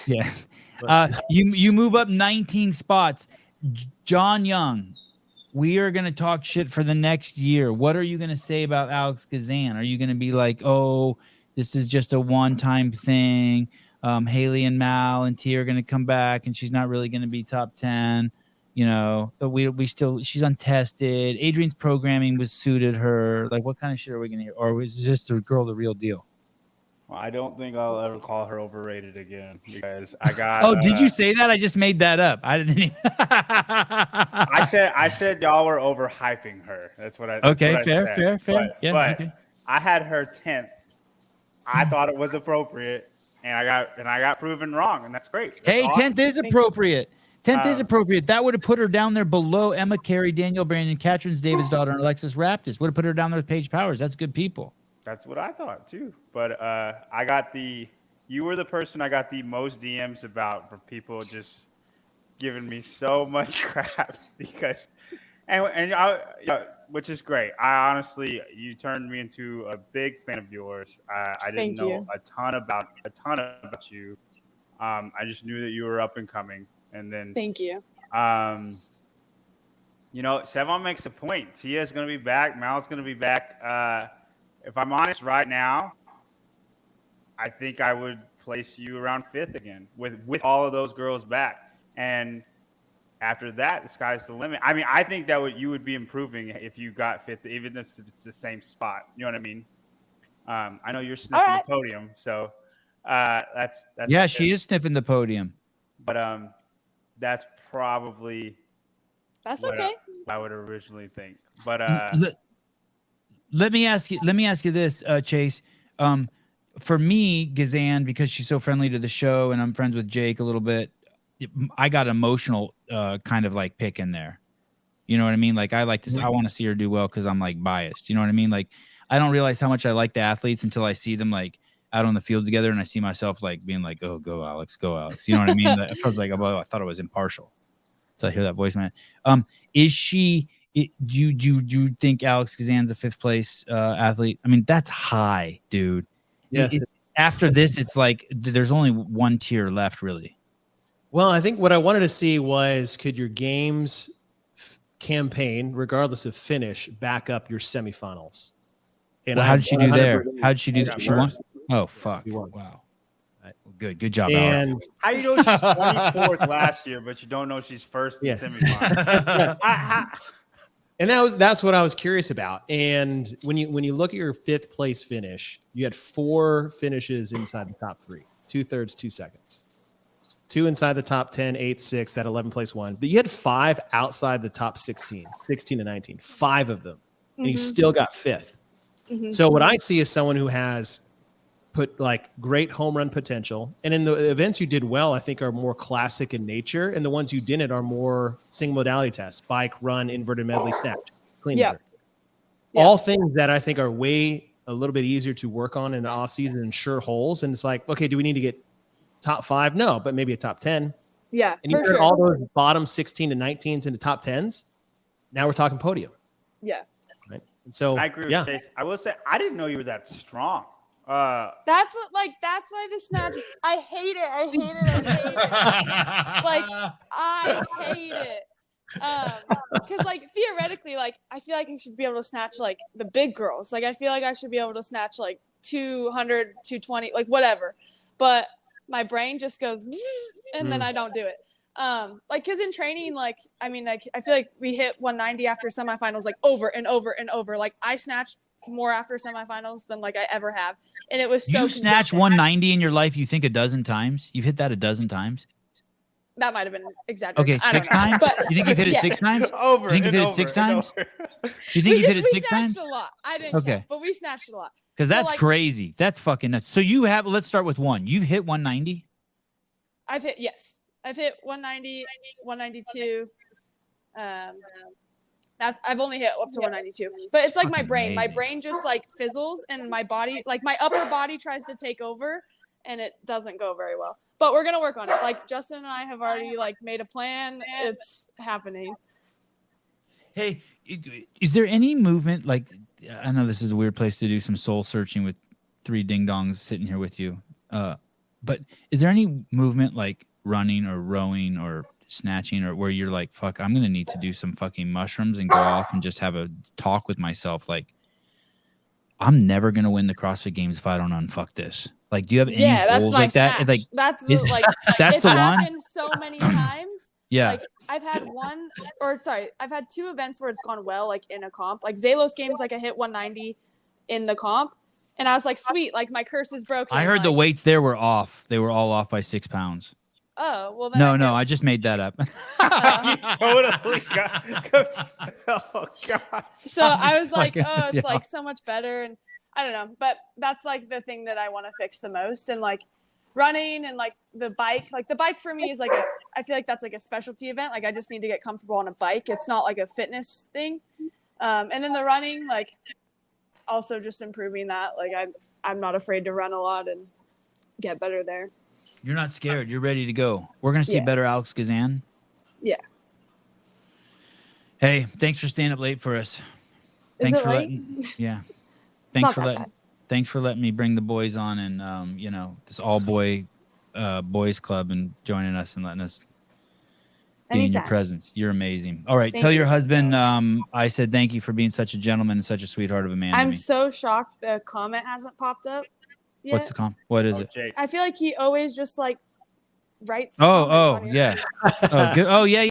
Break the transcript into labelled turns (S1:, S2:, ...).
S1: Yeah. You move up 19 spots. John Young, we are going to talk shit for the next year. What are you going to say about Alex Gazan? Are you going to be like, oh, this is just a one-time thing? Haley and Mal and T are going to come back, and she's not really going to be top 10. You know, but we still, she's untested. Adrian's programming was suited her. Like, what kind of shit are we going to hear? Or was this the girl the real deal?
S2: Well, I don't think I'll ever call her overrated again because I got.
S1: Oh, did you say that? I just made that up. I didn't. Even...
S2: I said y'all were overhyping her. That's what I.
S1: Okay,
S2: what
S1: fair.
S2: But,
S1: Yeah,
S2: but
S1: okay.
S2: I had her 10th. I thought it was appropriate, and I got proven wrong, and that's great. That's
S1: Hey,
S2: awesome.
S1: 10th is appropriate. 10th is appropriate. That would have put her down there below Emma Carey, Danielle Brandon, Catherine David's daughter, and Alexis Raptis. Would have put her down there with Paige Powers. That's good people.
S2: That's what I thought too. But I got you were the person I got the most DMs about for people just giving me so much crap because, which is great. I honestly, you turned me into a big fan of yours. I didn't know a ton about you. I just knew that you were up and coming. And then
S3: thank you.
S2: You know, Sevon makes a point. Tia's going to be back. Mal's going to be back. If I'm honest right now, I think I would place you around 5th again with all of those girls back. And after that, the sky's the limit. I mean, I think that you would be improving if you got 5th, even if it's the same spot. You know what I mean? I know you're sniffing the podium, so that's
S1: yeah, she is sniffing the podium.
S2: But that's probably
S3: okay.
S2: I would originally think. But
S1: let me ask you this, Chase. For me, Gazan, because she's so friendly to the show, and I'm friends with Jake a little bit, I got emotional, kind of like pick in there. You know what I mean? Like I want to see her do well because I'm like biased. You know what I mean? Like I don't realize how much I like the athletes until I see them like out on the field together, and I see myself like being like, "Oh, go Alex, go Alex." You know what I mean? I was like, "Oh, I thought I was impartial." So I hear that voice, man. Is she? Do you think Alex Gazan's a 5th place athlete? I mean, that's high, dude.
S4: Yes.
S1: After this, it's like there's only one tier left, really.
S4: Well, I think what I wanted to see was could your games campaign, regardless of finish, back up your semifinals? And
S1: how did she do there? How did she do that? She won. Oh fuck!
S4: Won.
S1: Wow. Good job,
S4: and
S1: Alex.
S2: How you know she's 24th last year, but you don't know she's first in semifinals?
S4: And that's what I was curious about. And when you look at your 5th place finish, you had 4 finishes inside the top 3, 2/3, 2 seconds, 2 inside the top 10, 8, 6, that 11 place one. But you had 5 outside the top 16 and 19, 5 of them, and you still got 5th. Mm-hmm. So what I see is someone who has put like great home run potential. And in the events you did well, I think are more classic in nature. And the ones you didn't are more single modality tests, bike, run, inverted medley, snatch, clean. Yeah. All things that I think are a little bit easier to work on in the off season and sure holes. And it's like, okay, do we need to get top 5? No, but maybe a top 10.
S3: Yeah.
S4: And you turn all those bottom 16 to 19s into top 10s. Now we're talking podium.
S3: Yeah.
S4: Right. And so
S2: I agree with Chase. I will say, I didn't know you were that strong.
S3: That's why the snatch. I hate it. Like I hate it. Because like theoretically, like I feel like I should be able to snatch like the big girls. Like I feel like I should be able to snatch like 200, 220, like whatever. But my brain just goes, and then I don't do it. Like because in training, like I mean, like I feel like we hit 190 after semifinals, like over and over and over. Like I snatched more after semifinals than like I ever have, and it was so.
S1: You snatched 190 in your life. You think a dozen times? You've hit that a dozen times.
S3: That might have been exaggerated.
S1: Okay, 6 times.
S3: But,
S1: you think you've hit it 6 times?
S2: Over.
S1: You think you've hit it 6 times? You think you've hit it 6 times?
S3: We snatched a lot. I didn't. Count, but we snatched a lot.
S1: Because that's crazy. That's fucking nuts. So you have. Let's start with one. You've hit 190.
S3: I've hit 190, 192. I've only hit up to 192, but it's like my brain. My brain just like fizzles, and my body, like my upper body, tries to take over, and it doesn't go very well. But we're gonna work on it. Like Justin and I have already like made a plan. It's happening.
S1: Hey, is there any movement? Like I know this is a weird place to do some soul searching with 3 ding dongs sitting here with you. But is there any movement like running or rowing or snatching or where you're like, fuck, I'm gonna need to do some fucking mushrooms and go off and just have a talk with myself, like, I'm never gonna win the CrossFit Games if I don't unfuck this. Like, do you have any
S3: that's
S1: goals
S3: my
S1: like that?
S3: snatch.
S1: Like,
S3: That's
S1: is-
S3: the like
S1: that's
S3: it's
S1: the one.
S3: happened so many times.
S1: Yeah.
S3: Like I've had I've had 2 events where it's gone well, like in a comp. Like Zalos Games, like I hit 190 in the comp, and I was like, sweet, like my curse is broken.
S1: I heard the
S3: like,
S1: weights there were off. They were all off by 6 pounds.
S3: Oh well, then
S1: No, I just made that up.
S2: You totally got. Oh god.
S3: So I was like,
S1: fucking
S3: oh,
S1: with
S3: it's
S1: you.
S3: like so much better, and I don't know, but that's like the thing that I want to fix the most, and like running and like the bike for me is like I feel like that's like a specialty event. Like I just need to get comfortable on a bike. It's not like a fitness thing. And then the running, like also just improving that. Like I'm not afraid to run a lot and get better there.
S1: You're not scared. You're ready to go. We're gonna see
S3: Yeah.
S1: better Alex Gazan.
S3: Yeah.
S1: Hey, thanks for staying up late for us.
S3: Is
S1: Thanks
S3: it
S1: for
S3: late?
S1: letting. Yeah.
S3: It's
S1: Thanks
S3: not
S1: for
S3: that
S1: letting.
S3: bad.
S1: Thanks for letting me bring the boys on and this all boys club and joining us and letting us be in your
S3: Anytime.
S1: presence. You're amazing. All right,
S3: Thank
S1: tell your
S3: you.
S1: husband I said thank you for being such a gentleman and such a sweetheart of a man. to
S3: I'm
S1: me.
S3: so shocked the comment hasn't popped up yet.
S1: What's the What is
S2: Oh,
S1: it?
S2: Jake.
S3: I feel like he always just like writes. comments
S1: Oh,
S3: on your
S1: yeah. Oh, good. Oh, yeah.